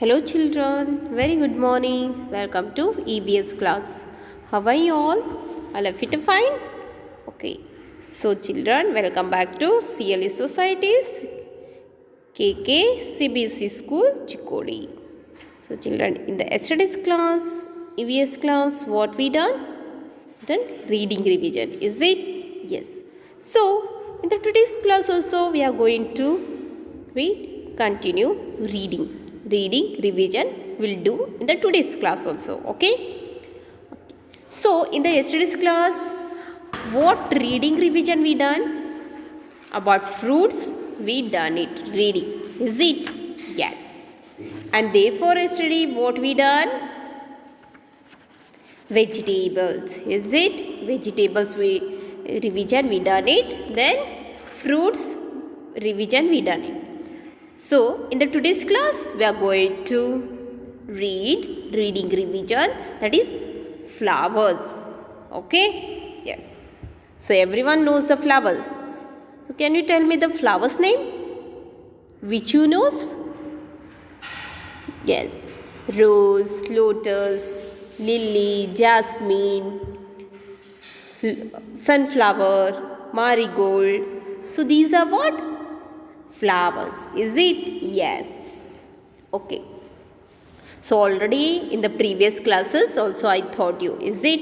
Hello children, very good morning. Welcome to EBS class. How are you all? All are fit and fine? Okay. So children, welcome back to CLE Societies KK CBSE School Chikodi. So children, in the yesterday's class, EBS class, what we done? Done reading revision. Is it? Yes. So in the today's class also we are going to continue reading revision will do in the today's class also. Okay, so in the yesterday's class what reading revision we done about fruits, we done it reading, is it? Yes. And therefore yesterday what we done? Vegetables, is it? Vegetables we revision we done it. Then fruits revision we done it. So in the today's class we are going to reading revision, that is flowers. Okay, yes. So everyone knows the flowers. So can you tell me the flowers name which you knows? Yes, rose, lotus, lily, jasmine, sunflower, marigold. So these are what? Flowers, is it? Yes. Okay. So already in the previous classes also I taught you, is it?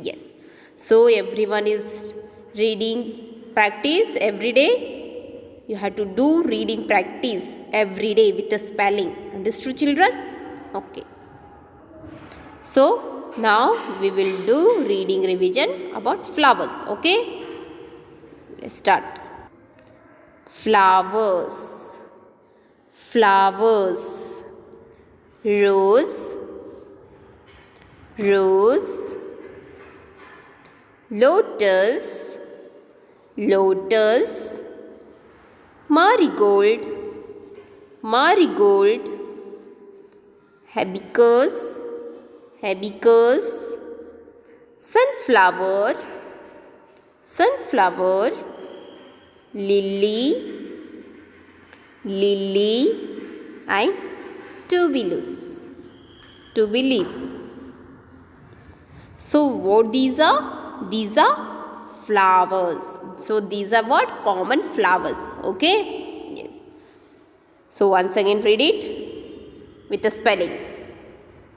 Yes. So everyone is reading practice every day. You have to do reading practice every day with the spelling. Understood children? Okay. So now we will do reading revision about flowers. Okay. Let's start. Flowers, flowers, rose, rose, lotus, lotus, marigold, marigold, hibiscus, hibiscus, sunflower, sunflower, lily, lily, and tulips, tulip. So what these are? These are flowers. So these are what? Common flowers. Okay? Yes. So once again read it with the spelling.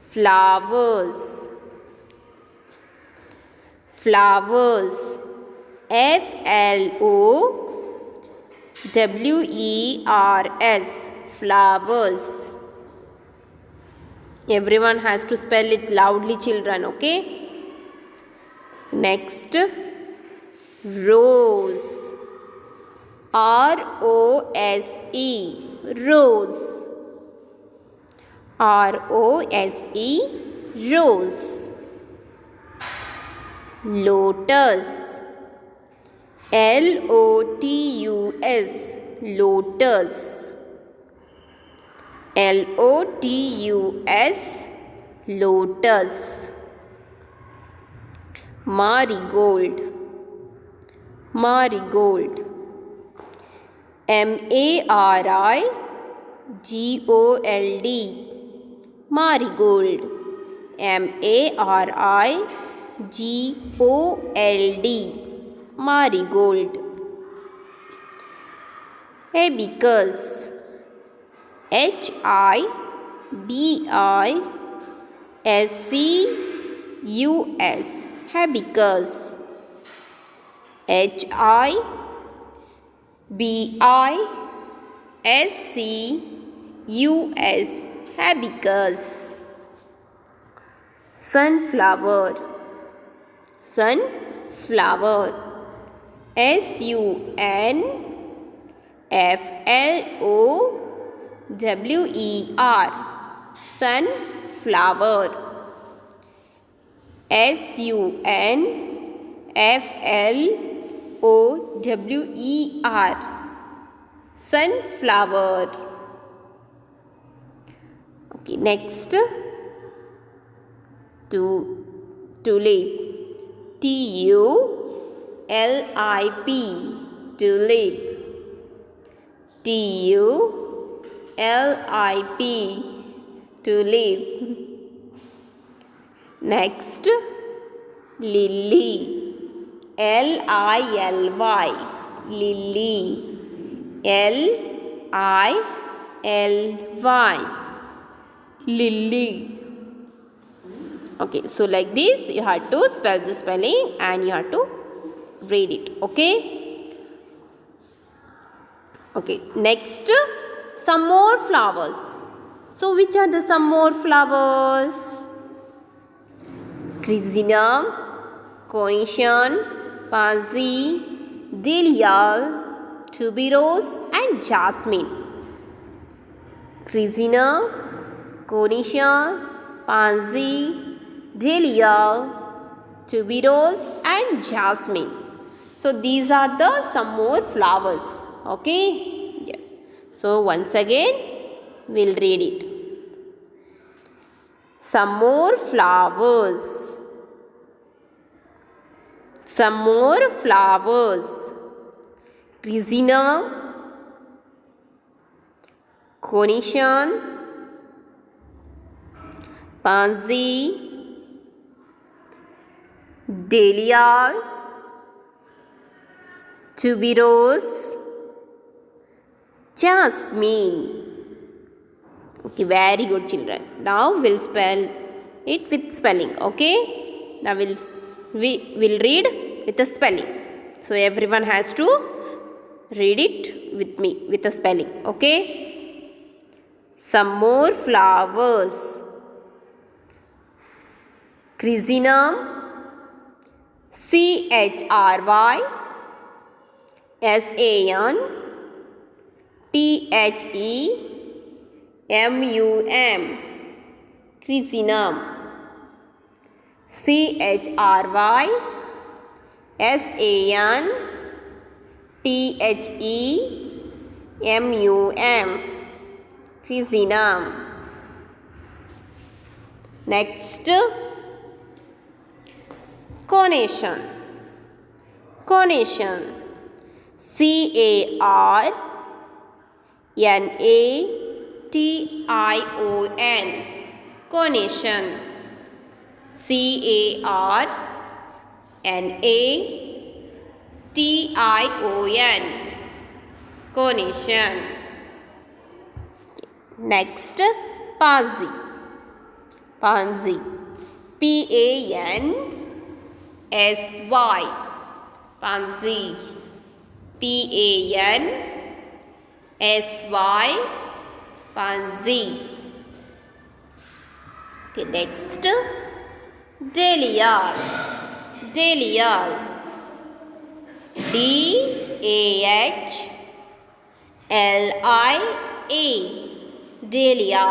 Flowers, flowers, FLOWERS, flowers. Everyone has to spell it loudly children, okay? Next, rose, ROSE, rose, ROSE, rose. Lotus, LOTUS, lotus, LOTUS, lotus. Marigold, marigold, MARIGOLD, marigold, MARIGOLD, marigold. Hibiscus, HIBISCUS, hibiscus, HIBISCUS, hibiscus. Sunflower, sunflower, SUNFLOWER, sunflower, SUNFLOWER, sunflower. Okay, next, tulip, TULIP, tulip, TULIP, tulip. Next, lily, Lily, lily, Lily, lily. Okay, so like this you have to spell the spelling and you have to read it. Okay, next, some more flowers. So which are the some more flowers? Chrysanthemum, carnation, pansy, dahlia, tuberose and jasmine. Chrysanthemum, carnation, pansy, dahlia, tuberose and jasmine. So these are the some more flowers. Okay, yes. So once again we'll read it. Some more flowers. Some more flowers. Chrysanthemum, carnation, pansy, dahlia, tuberose, jasmine. Okay, very good children. Now we'll spell it with spelling. Okay, now we will read with the spelling. So everyone has to read it with me with the spelling. Okay, some more flowers. Chrysanthemum, CHRYSANTHEMUM, Chrysanthemum, CHRYSANTHEMUM, Chrysanthemum. Next, carnation. Carnation, CARNATION, carnation, CARNATION, carnation. Next, pansy. Pansy, PANSY, pansy, PANSY, pansy. Okay, next, dahlia. Dahlia, DAHLIA, dahlia,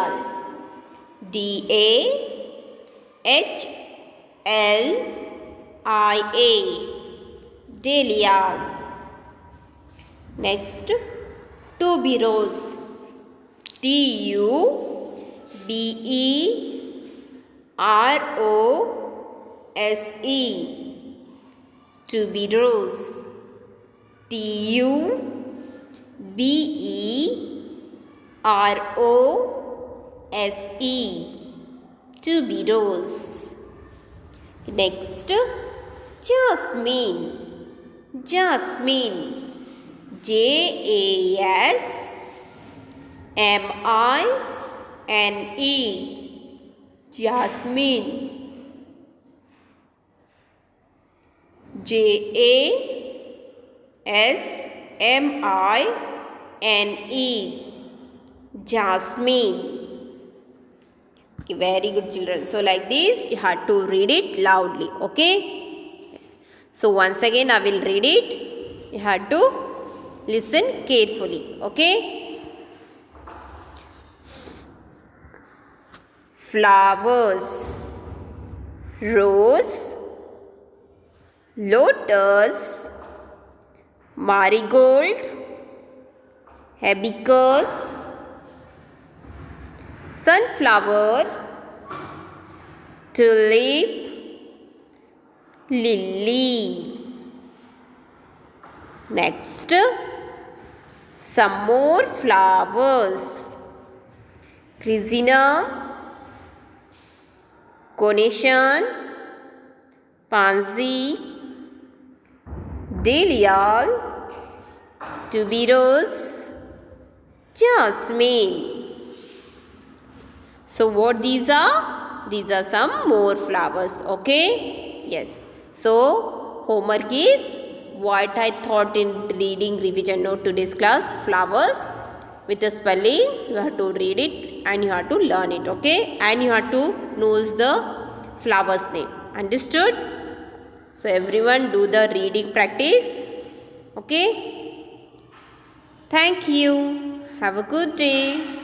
DAHLIA, dahlia. Next, tuberose. TUBEROSE, tuberose, TUBEROSE, tuberose. Next, jasmine. Jasmine, JASMINE, jasmine, JASMINE, jasmine. Okay, very good children. So like this you have to read it loudly. Okay, yes. So once again I will read it. You have to listen carefully. Okay, flowers. Rose, lotus, marigold, hibiscus, sunflower, tulip, lily. Next, some more flowers. Chrysanthemum, carnation, pansy, dahlia, tuberose, jasmine. So what these are? These are some more flowers. Okay. Yes. So homework is what I thought in reading revision note today's class. Flowers with the spelling. You have to read it and you have to learn it. Okay. And you have to know the flowers name. Understood? So everyone do the reading practice. Okay. Thank you. Have a good day.